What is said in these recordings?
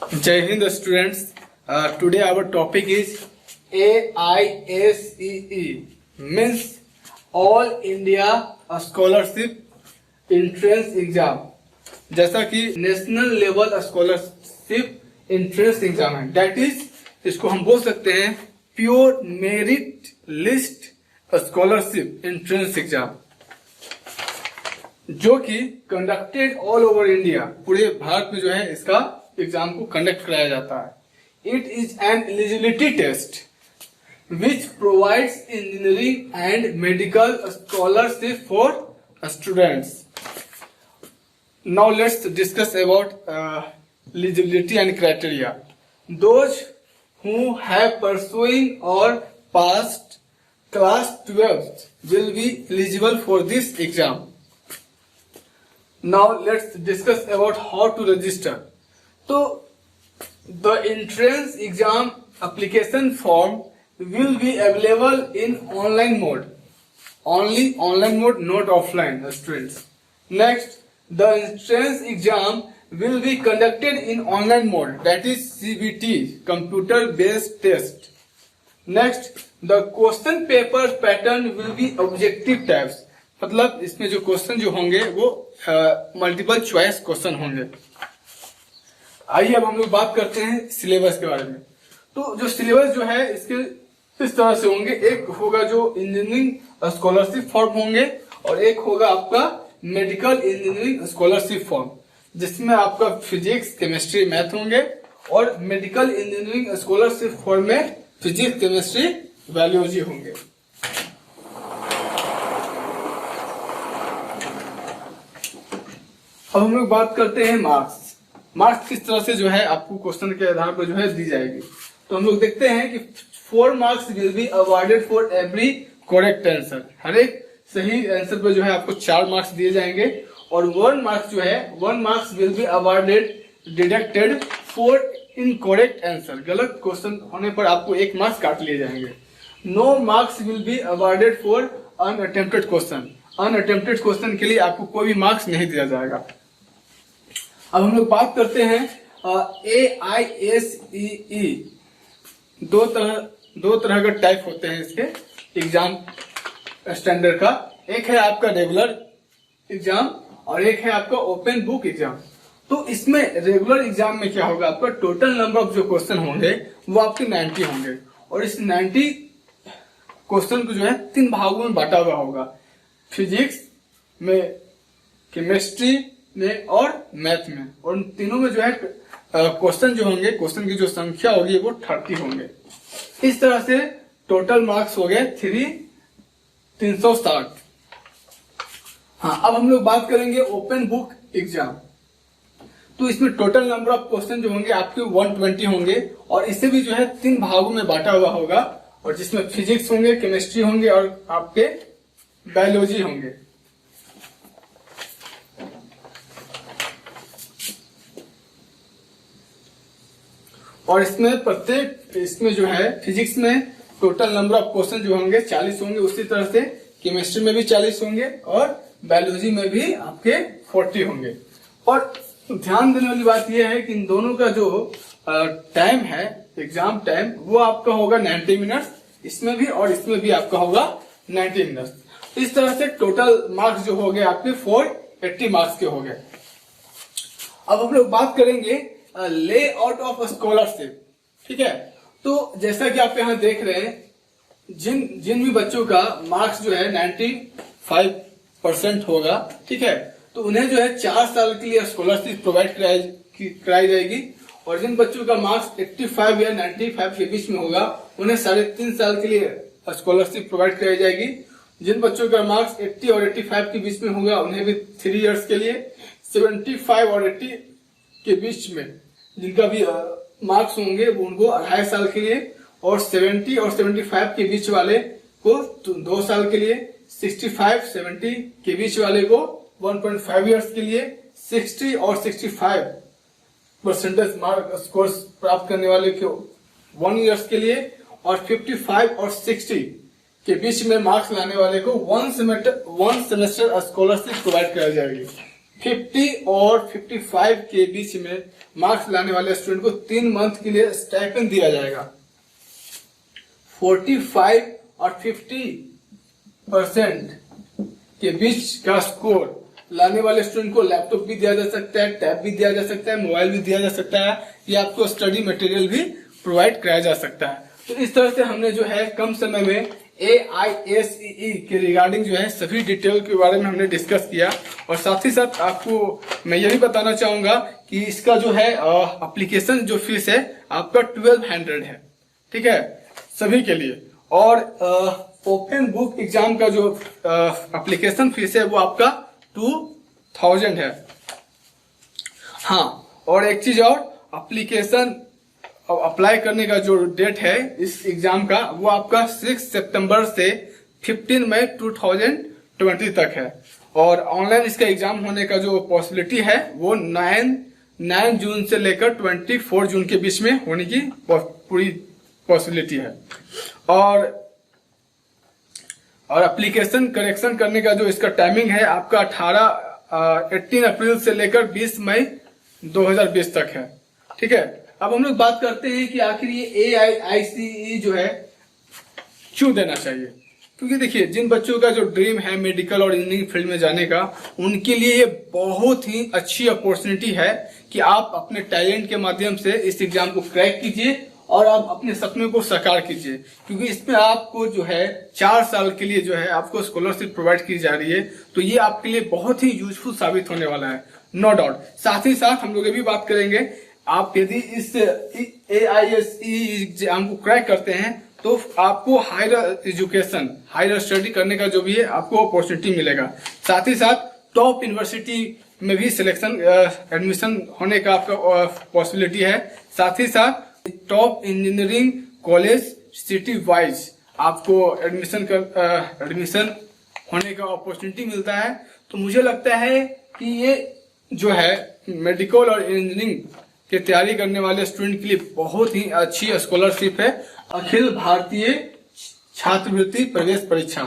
Jai Hind students. Today our topic is AISEE, means All India Scholarship Entrance Exam. जैसा कि national level scholarship entrance exam है, that is इसको हम बोल सकते हैं pure merit list scholarship entrance exam, जो कि कंडक्टेड ऑल ओवर इंडिया, पूरे भारत में जो है इसका एग्जाम को कंडक्ट कराया जाता है. It is an eligibility test which provides engineering and medical scholarship for students. Now let's discuss about eligibility and criteria. Those who have pursuing or passed class 12 will be eligible for this exam. Now let's discuss about how to register. So the entrance exam application form will be available in online mode. Only online mode, not offline, students. Next, the entrance exam will be conducted in online mode, that is CBT, computer based test. Next, the question paper pattern will be objective types, मतलब इसमें जो question जो होंगे वो multiple choice question होंगे. आइए अब हम लोग बात करते हैं सिलेबस के बारे में. तो जो सिलेबस जो है इसके इस तरह से होंगे. एक होगा जो इंजीनियरिंग स्कॉलरशिप फॉर्म होंगे और एक होगा आपका मेडिकल इंजीनियरिंग स्कॉलरशिप फॉर्म, जिसमें आपका फिजिक्स, केमिस्ट्री, मैथ होंगे. और मेडिकल इंजीनियरिंग स्कॉलरशिप फॉर्म में फिजिक्स, केमिस्ट्री, बायोलॉजी होंगे. अब हम लोग बात करते हैं मार्क्स. मार्क्स किस तरह से जो है आपको क्वेश्चन के आधार पर जो है दी जाएगी. तो हम लोग देखते हैं कि 4 marks will be awarded for every correct answer. हर एक सही आंसर पर जो है आपको 4 मार्क्स दिए जाएंगे. और 1 मार्क्स जो है 1 marks will be awarded deducted for incorrect answer. गलत क्वेश्चन होने पर आपको 1 मार्क्स काट लिए जाएंगे. No marks will be awarded for unattempted question. Unattempted question के लिए आपको कोई भी मार्क्स नहीं दिया जाएगा. अब हम लोग बात करते हैं AISEE. दो तरह का टाइप होते हैं इसके एग्जाम स्टैंडर्ड का. एक है आपका रेगुलर एग्जाम और एक है आपका ओपन बुक एग्जाम. तो इसमें रेगुलर एग्जाम में क्या होगा, आपका टोटल नंबर ऑफ जो क्वेश्चन होंगे वो आपके 90 होंगे. और इस 90 क्वेश्चन को जो है 3 भागों में बांटा हुआ होगा. फिजिक्स में, केमिस्ट्री में और मैथ में. और उन तीनों में जो है क्वेश्चन जो होंगे, क्वेश्चन की जो संख्या होगी वो 30 होंगे. इस तरह से टोटल मार्क्स हो गए 360. हाँ, अब हम लोग बात करेंगे ओपन बुक एग्जाम. तो इसमें टोटल नंबर ऑफ क्वेश्चन जो होंगे आपके 120 होंगे. और इसे भी जो है 3 भागों में बांटा हुआ होगा. और जिसमें फिजिक्स होंगे, केमिस्ट्री होंगे और आपके बायोलॉजी होंगे. और इसमें जो है फिजिक्स में टोटल नंबर ऑफ क्वेश्चन जो होंगे 40 होंगे. उसी तरह से केमिस्ट्री में भी 40 होंगे और बायोलॉजी में भी आपके 40 होंगे. और ध्यान देने वाली बात यह है कि इन दोनों का जो टाइम है, एग्जाम टाइम, वो आपका होगा 90 मिनट्स. इसमें भी और इसमें भी आपका होगा 90 मिनट्स. इस तरह से टोटल मार्क्स जो हो गए आपके 480 मार्क्स के हो गए. अब हम लोग बात करेंगे ले आउट ऑफ स्कॉलरशिप. ठीक है, तो जैसा कि आप यहाँ देख रहे हैं, जिन भी बच्चों का मार्क्स जो है 95% होगा, ठीक है, तो उन्हें जो है 4 साल के लिए स्कॉलरशिप प्रोवाइड कराई जाएगी. और जिन बच्चों का मार्क्स 85 या 95 के बीच में होगा उन्हें 3.5 साल के लिए स्कॉलरशिप प्रोवाइड कराई जाएगी. जिन बच्चों का मार्क्स 80 और 85 के बीच में होगा उन्हें भी 3 इयर्स के लिए. 75 और 80 के बीच में जिनका भी मार्क्स होंगे वो उनको 2.5 साल के लिए. और 70 और 75 के बीच वाले को 2 साल के लिए. 65-70 के बीच वाले को 1.5 इयर्स के लिए. 60 और 65% मार्क स्कोर प्राप्त करने वाले को 1 इयर्स के लिए. और 55 और 60 के बीच में मार्क्स लाने वाले को 1 सेमेस्टर स्कॉलरशिप प्रोवाइड कराई जाएगी. 50 और 55 के बीच में मार्क्स लाने वाले स्टूडेंट को 3 मंथ के लिए स्टाइपेंड दिया जाएगा। 45 और 50% के बीच का स्कोर लाने वाले स्टूडेंट को लैपटॉप भी दिया जा सकता है, टैब भी दिया जा सकता है, मोबाइल भी दिया जा सकता है, या आपको स्टडी मटेरियल भी प्रोवाइड कराया जा सकता है। तो इस तरह से हमने जो है कम समय में AISEE के रिगार्डिंग जो है सभी डिटेल के बारे में हमने डिस्कस किया। और साथ ही साथ आपको मैं ये भी बताना चाहूंगा कि इसका जो है एप्लीकेशन जो फीस है आपका 1200 है, ठीक है, सभी के लिए। और ओपन बुक एग्जाम का जो एप्लीकेशन फीस है वो आपका 2000 है। हाँ, और एक चीज और, एप्लीकेशन अप्लाई करने का जो डेट है इस एग्जाम का वो आपका 6 सितंबर से 15 मई 2020 तक है। और ऑनलाइन इसका एग्जाम होने का जो पॉसिबिलिटी है वो 9 जून से लेकर 24 जून के बीच में होने की पूरी पॉसिबिलिटी है। और एप्लीकेशन करेक्शन करने का जो इसका टाइमिंग है आपका 18 अप्रैल से लेकर 20 मई 2020 तक है, ठीक है। अब हम लोग बात करते हैं कि आखिर ये AIICE जो है क्यों देना चाहिए। क्योंकि देखिए, जिन बच्चों का जो ड्रीम है मेडिकल और इंजीनियरिंग फील्ड में जाने का, उनके लिए ये बहुत ही अच्छी अपॉर्चुनिटी है कि आप अपने टैलेंट के माध्यम से इस एग्जाम को क्रैक कीजिए और आप अपने सपने को साकार कीजिए। क्योंकि इसमें आपको जो है 4 साल के लिए जो है आपको स्कॉलरशिप प्रोवाइड की जा रही है, तो ये आपके लिए बहुत ही यूजफुल साबित होने वाला है, नो डाउट। साथ ही साथ हम लोग ये भी बात करेंगे, आप यदि इस AISEE एग्जाम को क्रैक करते हैं तो आपको हायर एजुकेशन, हायर स्टडी करने का जो भी है आपको अपॉर्चुनिटी मिलेगा। साथ ही साथ टॉप यूनिवर्सिटी में भी सिलेक्शन एडमिशन होने का आपका पॉसिबिलिटी है। साथ ही साथ top engineering college city wise आपको एडमिशन होने का अपॉर्चुनिटी मिलता है। तो मुझे लगता है कि ये जो है मेडिकल और इंजीनियरिंग की तैयारी करने वाले स्टूडेंट के लिए बहुत ही अच्छी स्कॉलरशिप है, अखिल भारतीय छात्रवृत्ति प्रवेश परीक्षा।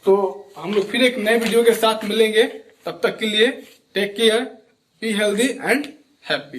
तो हम लोग फिर एक नए वीडियो के साथ मिलेंगे, तब तक के लिए take care, be healthy and happy.